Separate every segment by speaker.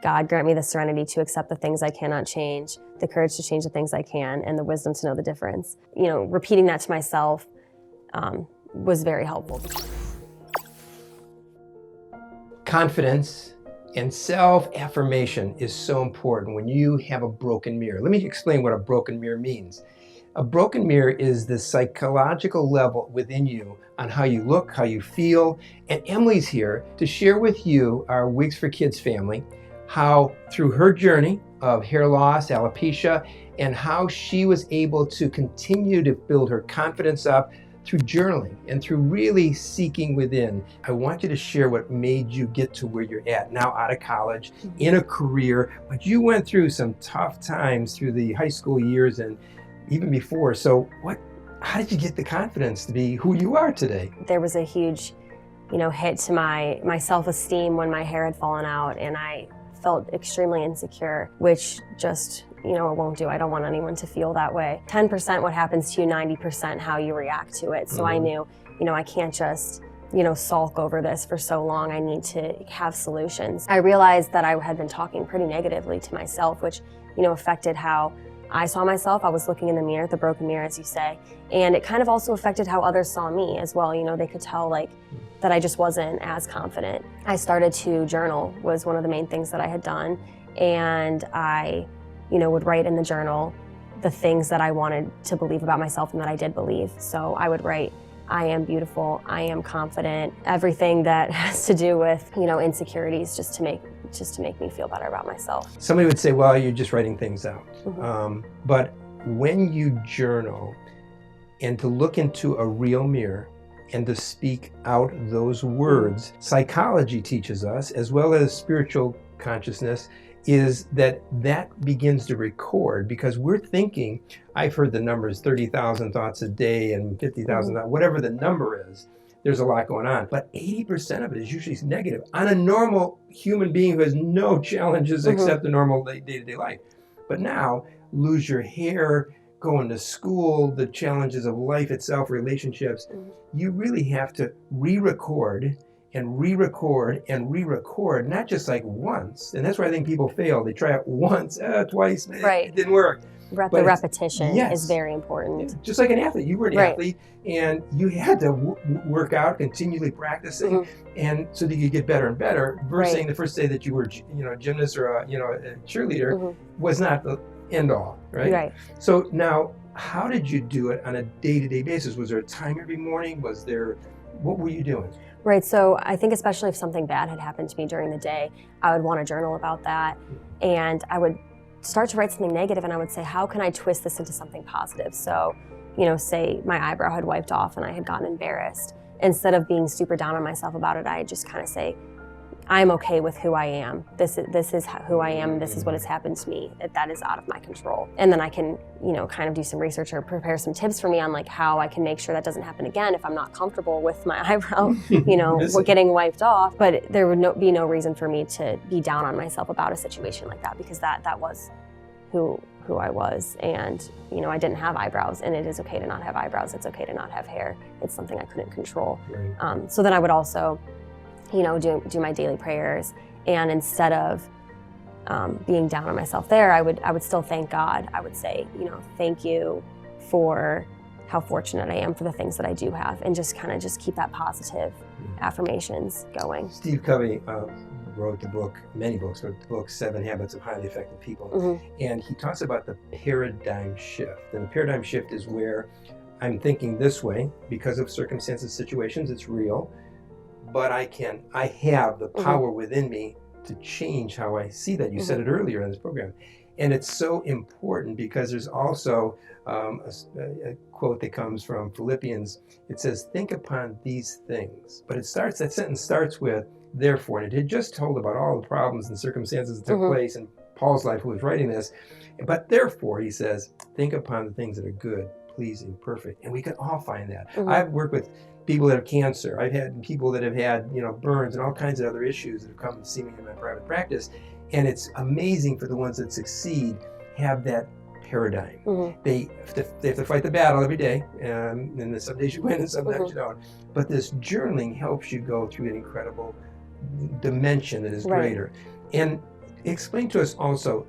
Speaker 1: God, grant me the serenity to accept the things I cannot change, the courage to change the things I can, and the wisdom to know the difference. You know, repeating that to myself was very helpful.
Speaker 2: Confidence and self-affirmation is so important when you have a broken mirror. Let me explain what a broken mirror means. A broken mirror is the psychological level within you on how you look, how you feel. And Emily's here to share with you, our Wigs for Kids family, how through her journey of hair loss, alopecia, and how she was able to continue to build her confidence up through journaling and through really seeking within. I want you to share what made you get to where you're at now, out of college, in a career, but you went through some tough times through the high school years and even before. So how did you get the confidence to be who you are today?
Speaker 1: There was a huge, hit to my self-esteem when my hair had fallen out, and I felt extremely insecure, which just, it won't do. I don't want anyone to feel that way. 10% what happens to you, 90% how you react to it. So I knew, I can't just, sulk over this for so long. I need to have solutions. I realized that I had been talking pretty negatively to myself, which, affected how I saw myself. I was looking in the mirror, the broken mirror, as you say, and it kind of also affected how others saw me as well. They could tell that I just wasn't as confident. I started to journal, was one of the main things that I had done, and I, would write in the journal the things that I wanted to believe about myself and that I did believe. So I would write, I am beautiful, I am confident, everything that has to do with, insecurities, just to make me feel better about myself.
Speaker 2: Somebody would say, well, you're just writing things out. But when you journal and to look into a real mirror and to speak out those words, psychology teaches us, as well as spiritual consciousness, is that begins to record, because we're thinking, I've heard the numbers, 30,000 thoughts a day and 50,000, whatever the number is. There's a lot going on, but 80% of it is usually negative on a normal human being who has no challenges except the normal day-to-day life. But now, lose your hair, going to school, the challenges of life itself, relationships, you really have to re-record and re-record and re-record, not just like once. And that's where I think people fail. They try it once, twice, it didn't work.
Speaker 1: The repetition is very important.
Speaker 2: Just like an athlete, you were an athlete, and you had to work out, continually practicing, and so that you get better and better. Versus the first day that you were, a gymnast or a cheerleader was not the end all, right? So now, how did you do it on a day-to-day basis? Was there a time every morning? What were you doing?
Speaker 1: Right, so I think especially if something bad had happened to me during the day, I would want to journal about that, and I would start to write something negative, and I would say, how can I twist this into something positive? So, say my eyebrow had wiped off and I had gotten embarrassed. Instead of being super down on myself about it, I just kind of say, I'm okay with who I am. This is who I am. This is what has happened to me. That is out of my control. And then I can, kind of do some research or prepare some tips for me on how I can make sure that doesn't happen again if I'm not comfortable with my eyebrow, getting wiped off. But there would be no reason for me to be down on myself about a situation like that, because that was who I was. And, I didn't have eyebrows, and it is okay to not have eyebrows. It's okay to not have hair. It's something I couldn't control. So then I would also do my daily prayers, and instead of being down on myself there, I would still thank God. I would say, thank you for how fortunate I am for the things that I do have, and just keep that positive affirmations going.
Speaker 2: Steve Covey wrote the book, many books, but the book 7 Habits of Highly Effective People, and he talks about the paradigm shift. And the paradigm shift is where I'm thinking this way because of circumstances, situations, it's real. But I have the power within me to change how I see that. You said it earlier in this program. And it's so important because there's also a quote that comes from Philippians. It says, think upon these things. But that sentence starts with, therefore. And it had just told about all the problems and circumstances that took place in Paul's life who was writing this. But therefore, he says, think upon the things that are good, pleasing, perfect. And we can all find that. I've worked with people that have cancer. I've had people that have had, burns and all kinds of other issues that have come to see me in my private practice. And it's amazing for the ones that succeed, have that paradigm. They have to fight the battle every day. And some days you win and sometimes you don't. But this journaling helps you go through an incredible dimension that is greater. And Explain to us also,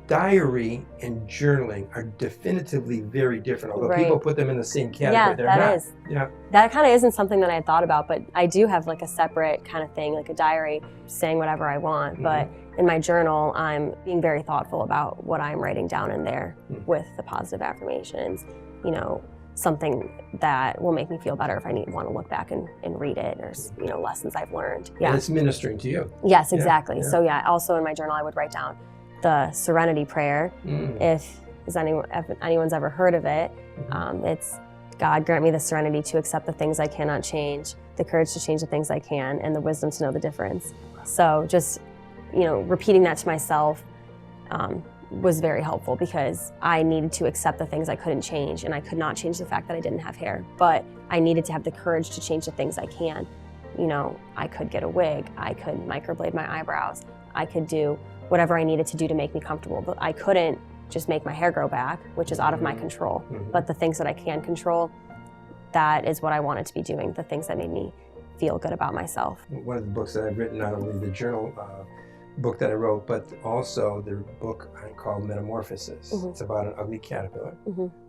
Speaker 2: diary and journaling are definitively very different, although people put them in the same category. They're not. Yeah,
Speaker 1: that kind of isn't something that I thought about, but I do have like a separate kind of thing, like a diary, saying whatever I want. But in my journal, I'm being very thoughtful about what I'm writing down in there with the positive affirmations, you know, something that will make me feel better if I want to look back and read it, or, you know, lessons I've learned. Yeah.
Speaker 2: And it's ministering to you.
Speaker 1: Yes, exactly. So yeah, also in my journal, I would write down the Serenity Prayer. If anyone's ever heard of it, it's God grant me the serenity to accept the things I cannot change, the courage to change the things I can, and the wisdom to know the difference. So just, you know, repeating that to myself was very helpful, because I needed to accept the things I couldn't change, and I could not change the fact that I didn't have hair, but I needed to have the courage to change the things I can. You know, I could get a wig, I could microblade my eyebrows, I could do whatever I needed to do to make me comfortable, but I couldn't just make my hair grow back, which is out of my control. But the things that I can control, that is what I wanted to be doing, the things that made me feel good about myself.
Speaker 2: One of the books that I've written, not only the journal book that I wrote, but also the book called Metamorphosis. It's about an ugly caterpillar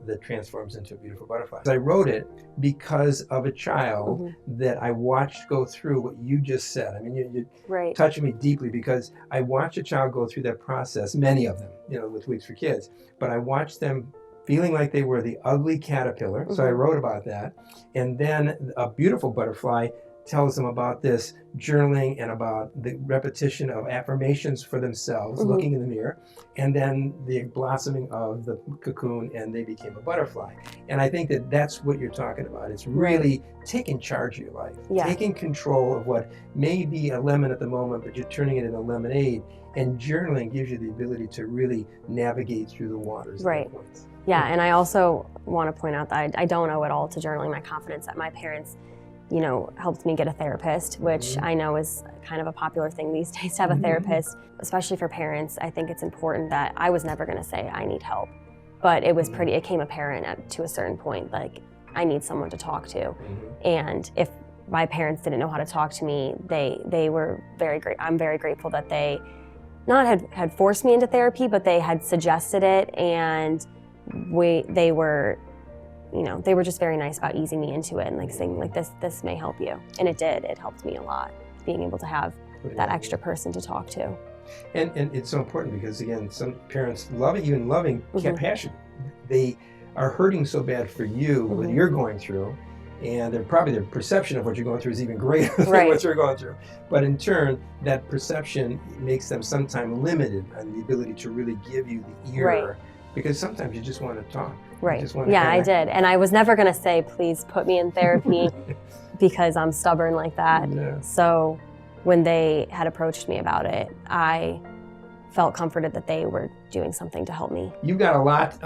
Speaker 2: that transforms into a beautiful butterfly. I wrote it because of a child that I watched go through what you just said. I mean, you're touching me deeply, because I watched a child go through that process, many of them, you know, with Wigs for Kids, but I watched them feeling like they were the ugly caterpillar. So I wrote about that. And then a beautiful butterfly tells them about this journaling and about the repetition of affirmations for themselves, looking in the mirror, and then the blossoming of the cocoon, and they became a butterfly. And I think that that's what you're talking about. It's really taking charge of your life, taking control of what may be a lemon at the moment, but you're turning it into lemonade. And journaling gives you the ability to really navigate through the waters.
Speaker 1: Yeah, and I also want to point out that I don't owe it all to journaling my confidence, that my parents, you know, helped me get a therapist, which I know is kind of a popular thing these days to have a therapist, especially for parents. I think it's important that I was never going to say I need help, but it was it came apparent to a certain point, like I need someone to talk to. And if my parents didn't know how to talk to me, they were very great. I'm very grateful that they not had forced me into therapy, but they had suggested it, and they were, you know, they were just very nice about easing me into it and like saying like this may help you. And it did. It helped me a lot, being able to have that extra person to talk to.
Speaker 2: And it's so important, because again, some parents loving you and loving compassion. They are hurting so bad for you what you're going through, and their perception of what you're going through is even greater than what you're going through. But in turn, that perception makes them sometimes limited on the ability to really give you the ear, because sometimes you just want to talk. Yeah,
Speaker 1: I did. And I was never going to say, please put me in therapy, because I'm stubborn like that. So when they had approached me about it, I felt comforted that they were doing something to help me.
Speaker 2: You've got a lot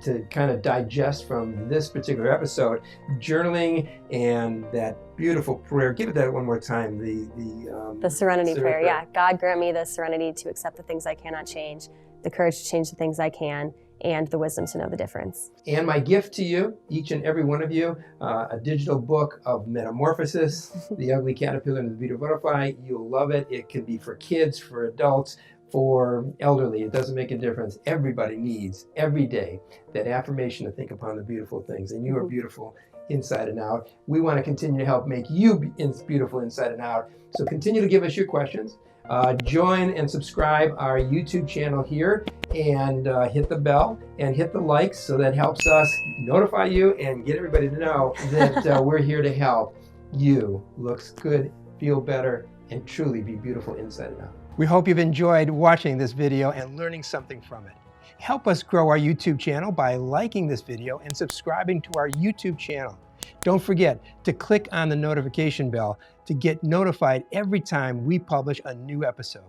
Speaker 2: to kind of digest from this particular episode. Journaling and that beautiful prayer. Give it that one more time.
Speaker 1: The Serenity Prayer. Yeah. God grant me the serenity to accept the things I cannot change, the courage to change the things I can, and the wisdom to know the difference.
Speaker 2: And my gift to you, each and every one of you, a digital book of Metamorphosis, The Ugly Caterpillar and the Beautiful Butterfly. You'll love it. It can be for kids, for adults, for elderly. It doesn't make a difference. Everybody needs, every day, that affirmation to think upon the beautiful things. And you are beautiful inside and out. We want to continue to help make you beautiful inside and out. So continue to give us your questions. Join and subscribe our YouTube channel here, and hit the bell and hit the likes, so that helps us notify you and get everybody to know that we're here to help you look good, feel better, and truly be beautiful inside and out. We hope you've enjoyed watching this video and learning something from it. Help us grow our YouTube channel by liking this video and subscribing to our YouTube channel. Don't forget to click on the notification bell to get notified every time we publish a new episode.